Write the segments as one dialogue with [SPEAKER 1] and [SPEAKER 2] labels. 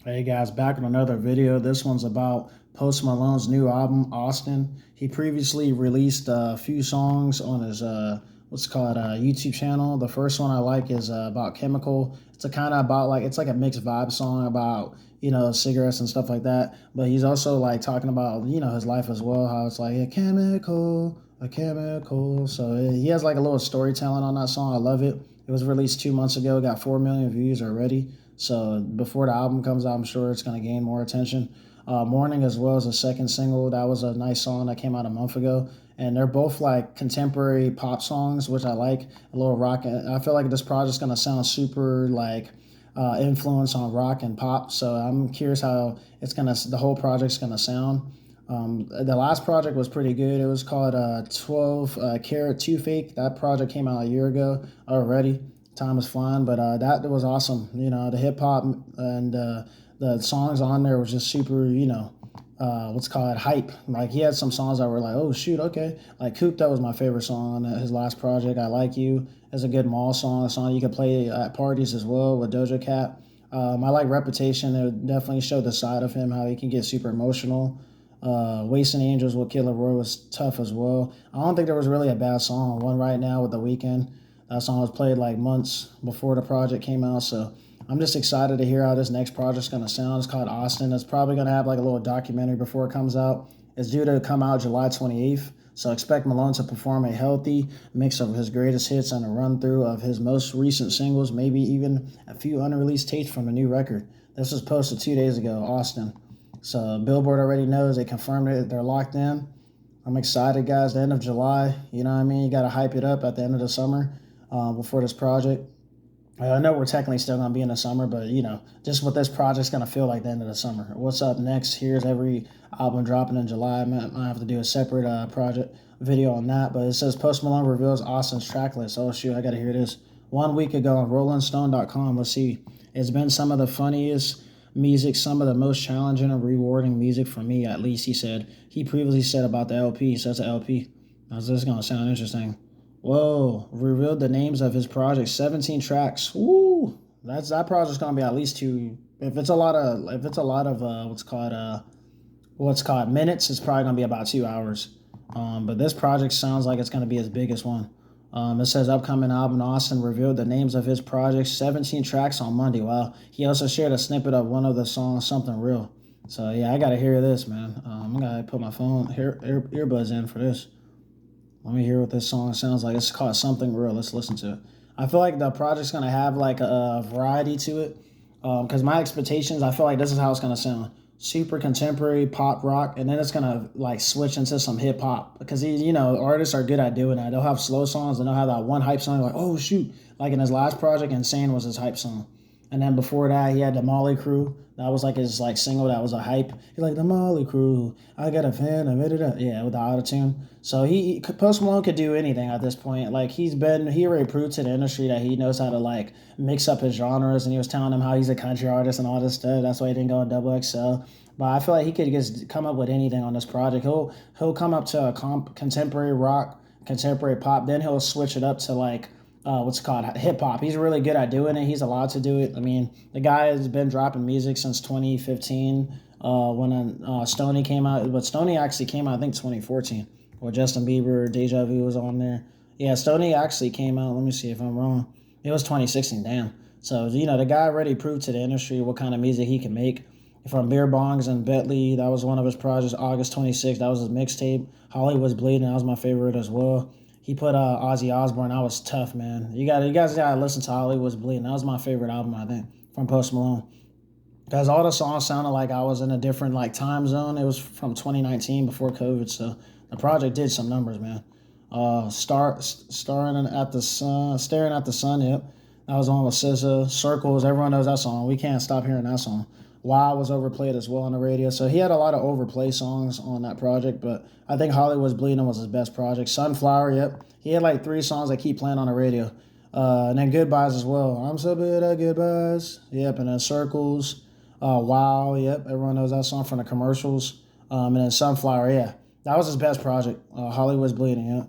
[SPEAKER 1] Hey guys, back with another video. This one's about Post Malone's new album, Austin. He previously released a few songs on his what's it called YouTube channel. The first one I like is about Chemical. It's a kind of about like it's like a mixed vibe song about cigarettes and stuff like that. But he's also like talking about his life as well, how it's like a chemical. So he has like a little storytelling on that song. I love it. It was released 2 months ago. Got 4 million views already. So before the album comes out, I'm sure it's going to gain more attention. Morning as well as a second single. That was a nice song that came out a month ago. And they're both like contemporary pop songs, which I like. A little rock. I feel like this project's going to sound super like influence on rock and pop. So I'm curious how the whole project's going to sound. The last project was pretty good. It was called 12 Carat 2 Fake. That project came out a year ago already. Time was flying, but that was awesome. The hip hop and the songs on there was just super, what's called hype. Like he had some songs that were like, oh shoot, okay. Like Coop, that was my favorite song on his last project. I Like You is a good mall song, a song you could play at parties as well with Doja Cat. I like Reputation. It definitely showed the side of him, how he can get super emotional. Wasting Angels with Killer Roy was tough as well. I don't think there was really a bad song. One right now with The Weeknd. That song was played like months before the project came out. So I'm just excited to hear how this next project's going to sound. It's called Austin. It's probably going to have like a little documentary before it comes out. It's due to come out July 28th. So expect Malone to perform a healthy mix of his greatest hits and a run through of his most recent singles, maybe even a few unreleased tapes from the new record. This was posted 2 days ago, Austin. So Billboard already knows. They confirmed it. They're locked in. I'm excited, guys. The end of July, you know what I mean? You got to hype it up at the end of the summer before this project. I know we're technically still going to be in the summer, but, just what this project's going to feel like the end of the summer. What's up next? Here's every album dropping in July. I might have to do a separate project video on that. But it says Post Malone reveals Austin's track list. Oh, shoot, I got to hear this. 1 week ago on RollingStone.com, let's see. It's been some of the funniest music, some of the most challenging and rewarding music for me, at least, he said. He previously said about the LP. So it's an LP. Now, this is going to sound interesting. Whoa, revealed the names of his project, 17 tracks. Woo! That project's gonna be at least two. If it's a lot of what's called minutes, it's probably gonna be about 2 hours. But this project sounds like it's gonna be his biggest one. It says upcoming album. Austin revealed the names of his projects, 17 tracks on Monday. Wow. He also shared a snippet of one of the songs, Something Real. So yeah, I gotta hear this, man. I'm gonna put my earbuds in for this. Let me hear what this song sounds like. It's called Something Real. Let's listen to it. I feel like the project's gonna have like a variety to it. Because my expectations, I feel like this is how it's gonna sound. Super contemporary pop rock, and then it's gonna like switch into some hip hop. Because artists are good at doing that. They'll have slow songs, and they'll have that one hype song. Like, oh shoot! Like in his last project, Insane was his hype song. And then before that, he had the Molly Crew. That was like his like single that was a hype. He like the Molly Crew. I got a fan of it. Yeah, with the auto tune. So Post Malone could do anything at this point. Like he already proved to the industry that he knows how to like mix up his genres. And he was telling them how he's a country artist and all this stuff. That's why he didn't go on Double XL. But I feel like he could just come up with anything on this project. He'll come up to a contemporary rock, contemporary pop. Then he'll switch it up to like what's it called hip hop. He's really good at doing it. He's allowed to do it. I mean, the guy has been dropping music since 2015 when Stoney came out. But Stoney actually came out I think 2014. Or Justin Bieber, Deja Vu was on there. Yeah, Stoney actually came out. Let me see if I'm wrong. It was 2016. Damn. So the guy already proved to the industry what kind of music he can make. From Beer Bongs and Bentley, that was one of his projects. August 26th, that was his mixtape. Hollywood's Bleeding, that was my favorite as well. He put Ozzy Osbourne. That was tough, man. You guys gotta listen to Hollywood's Bleeding. That was my favorite album, I think, from Post Malone. Because all the songs sounded like I was in a different like time zone. It was from 2019 before COVID, so the project did some numbers, man. Staring at the sun. Yep, that was on with SZA. Circles. Everyone knows that song. We can't stop hearing that song. Wow was overplayed as well on the radio. So he had a lot of overplay songs on that project, but I think Hollywood's Bleeding was his best project. Sunflower, yep. He had like three songs that keep playing on the radio. And then Goodbyes as well. I'm so good at Goodbyes. Yep, and then Circles. Wow, yep. Everyone knows that song from the commercials. And then Sunflower, yeah. That was his best project. Hollywood's Bleeding, yeah.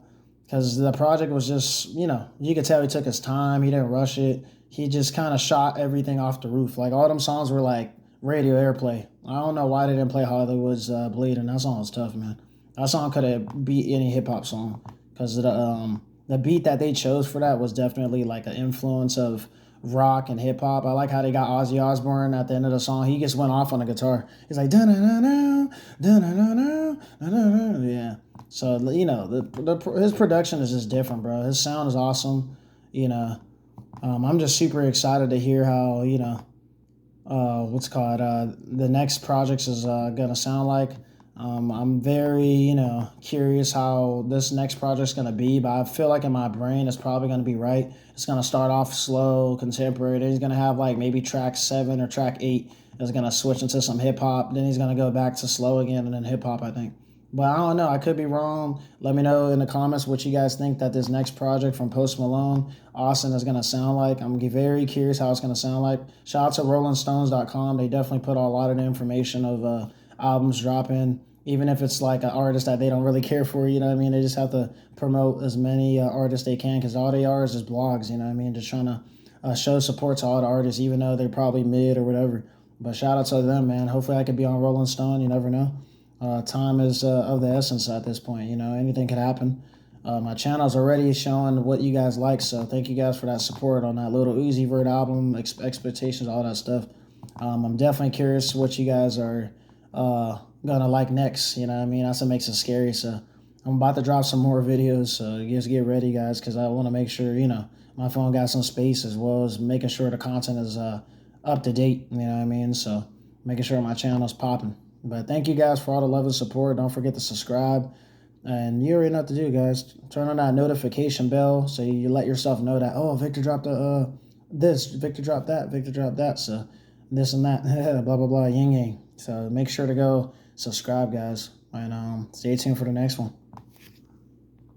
[SPEAKER 1] Because the project was just, you could tell he took his time. He didn't rush it. He just kind of shot everything off the roof. Like all them songs were like radio airplay. I don't know why they didn't play Hollywood's Bleeding. That song was tough, man. That song could have beat any hip hop song because the beat that they chose for that was definitely like an influence of rock and hip hop. I like how they got Ozzy Osbourne at the end of the song. He just went off on the guitar. He's like da na na na da na na na na. Yeah. So you know his production is just different, bro. His sound is awesome. You know, I'm just super excited to hear how what's called the next projects is gonna sound like. I'm very curious how this next project's gonna be, but I feel like in my brain it's probably gonna be right. It's gonna start off slow, contemporary. Then he's gonna have like maybe track 7 or track 8 is gonna switch into some hip hop. Then he's gonna go back to slow again and then hip hop, I think. But I don't know. I could be wrong. Let me know in the comments what you guys think that this next project from Post Malone, Austin, is going to sound like. I'm very curious how it's going to sound like. Shout out to RollingStones.com. They definitely put a lot of the information of albums dropping, even if it's like an artist that they don't really care for, you know what I mean? They just have to promote as many artists they can because all they are is just blogs, you know what I mean? Just trying to show support to all the artists, even though they're probably mid or whatever. But shout out to them, man. Hopefully I could be on Rolling Stone. You never know. Time is of the essence at this point. You know, anything could happen. My channel's already showing what you guys like, so thank you guys for that support on that little Uzi Vert album, expectations, all that stuff. I'm definitely curious what you guys are gonna like next. You know what I mean? That's what makes it scary. So I'm about to drop some more videos, so just get ready, guys, because I want to make sure, my phone got some space as well as making sure the content is up to date. You know what I mean? So making sure my channel's popping. But thank you guys for all the love and support. Don't forget to subscribe. And you already know what to do, guys. Turn on that notification bell so you let yourself know that, oh, Victor dropped this, Victor dropped that, Victor dropped that. So this and that, blah, blah, blah, yin yang. So make sure to go subscribe, guys. And stay tuned for the next one.